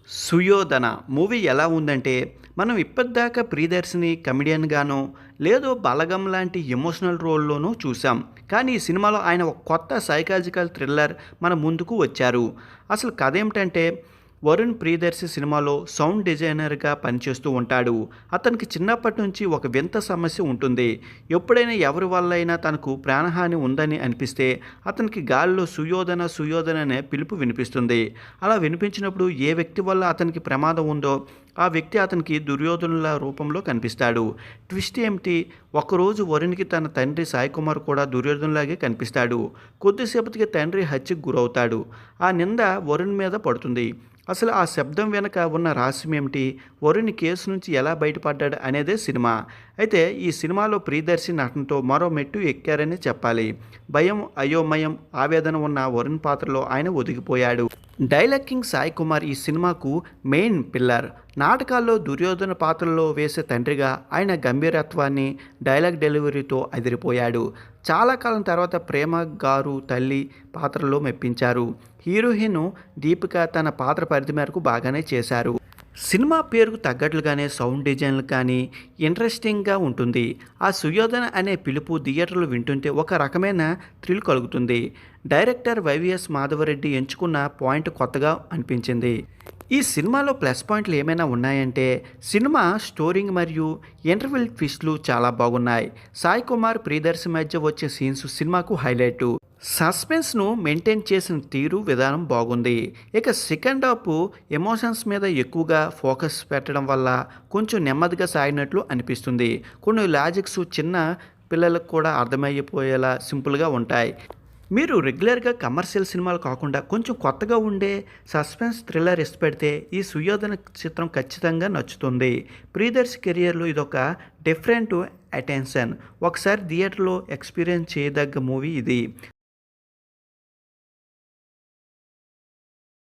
Suyodhana movie ఎలా ఉందంటే, మనం ఇప్పటిదాకా ప్రియదర్శిని కమెడియన్‌గానో, లేదో బలగం లాంటి ఎమోషనల్ రోల్‌లోనో చూసాం. కానీ ఈ సినిమాలో ఆయన ఒక కొత్త సైకాలజికల్ థ్రిల్లర్ మన ముందుకు వచ్చారు. అసలు కథ ఏమిటంటే, వరుణ్ ప్రియదర్శి సినిమాలో సౌండ్ డిజైనర్‌గా పనిచేస్తూ ఉంటాడు. అతనికి చిన్నప్పటి నుంచి ఒక వింత సమస్య ఉంటుంది. ఎప్పుడైనా ఎవరి వల్లైనా తనకు ప్రాణహాని ఉందని అనిపిస్తే అతనికి గాలిలో సుయోధన సుయోధన అనే పిలుపు వినిపిస్తుంది. అలా వినిపించినప్పుడు ఏ వ్యక్తి వల్ల అతనికి ప్రమాదం ఉందో ఆ వ్యక్తి అతనికి దుర్యోధనుల రూపంలో కనిపిస్తాడు. ట్విస్ట్ ఏమిటి? ఒకరోజు వరుణ్‌కి తన తండ్రి సాయి కుమార్ కూడా దుర్యోధనులాగే కనిపిస్తాడు. కొద్దిసేపటికి తండ్రి హత్యకు గురవుతాడు. ఆ నింద వరుణ్ మీద పడుతుంది. అసలు ఆ శబ్దం వెనక ఉన్న రహస్యం ఏమిటి? వరుణ్ కేసు నుంచి ఎలా బయటపడ్డాడు అనేదే సినిమా. అయితే ఈ సినిమాలో ప్రియదర్శి నటనతో మరో మెట్టు ఎక్కారని చెప్పాలి. భయం, అయోమయం, ఆవేదన ఉన్న వరుణ్ పాత్రలో ఆయన ఒదిగిపోయాడు. డైలాగ్ కింగ్ సాయి కుమార్ ఈ సినిమాకు మెయిన్ పిల్లర్. నాటకాల్లో దుర్యోధన పాత్రలో వేసే తండ్రిగా ఆయన గంభీరత్వాన్ని, డైలాగ్ డెలివరీతో అదిరిపోయాడు. చాలా కాలం తర్వాత ప్రేమ గారు తల్లి పాత్రలో మెప్పించారు. హీరోయిన్ దీపిక తన పాత్ర పరిధి మేరకు బాగానే చేశారు. సినిమా పేరుకు తగ్గట్లుగానే సౌండ్ డిజైన్లు కానీ ఇంట్రెస్టింగ్గా ఉంటుంది. ఆ సుయోధన అనే పిలుపు థియేటర్లు వింటుంటే ఒక రకమైన థ్రిల్ కలుగుతుంది. డైరెక్టర్ వైవిఎస్ మాధవరెడ్డి ఎంచుకున్న పాయింట్ కొత్తగా అనిపించింది. ఈ సినిమాలో ప్లస్ పాయింట్లు ఏమైనా ఉన్నాయంటే, సినిమా స్టోరింగ్ మరియు ఇంటర్వెల్ ట్విస్ట్లు చాలా బాగున్నాయి. సాయి కుమార్ ప్రియదర్శి మధ్య వచ్చే సీన్స్ సినిమాకు హైలైటు. సస్పెన్స్ను మెయింటైన్ చేసిన తీరు విధానం బాగుంది. ఇక సెకండ్ హాఫ్ ఎమోషన్స్ మీద ఎక్కువగా ఫోకస్ పెట్టడం వల్ల కొంచెం నెమ్మదిగా సాగినట్లు అనిపిస్తుంది. కొన్ని లాజిక్స్ చిన్న పిల్లలకు కూడా అర్థమైపోయేలా సింపుల్గా ఉంటాయి. మీరు రెగ్యులర్గా కమర్షియల్ సినిమాలు కాకుండా కొంచెం కొత్తగా ఉండే సస్పెన్స్ థ్రిల్లర్ ఇష్టపడితే ఈ సుయోధన చిత్రం ఖచ్చితంగా నచ్చుతుంది. ప్రియదర్శి కెరియర్లో ఇదొక డిఫరెంట్ అటెన్షన్. ఒకసారి థియేటర్లో ఎక్స్పీరియన్స్ చేయదగ్గ మూవీ ఇది.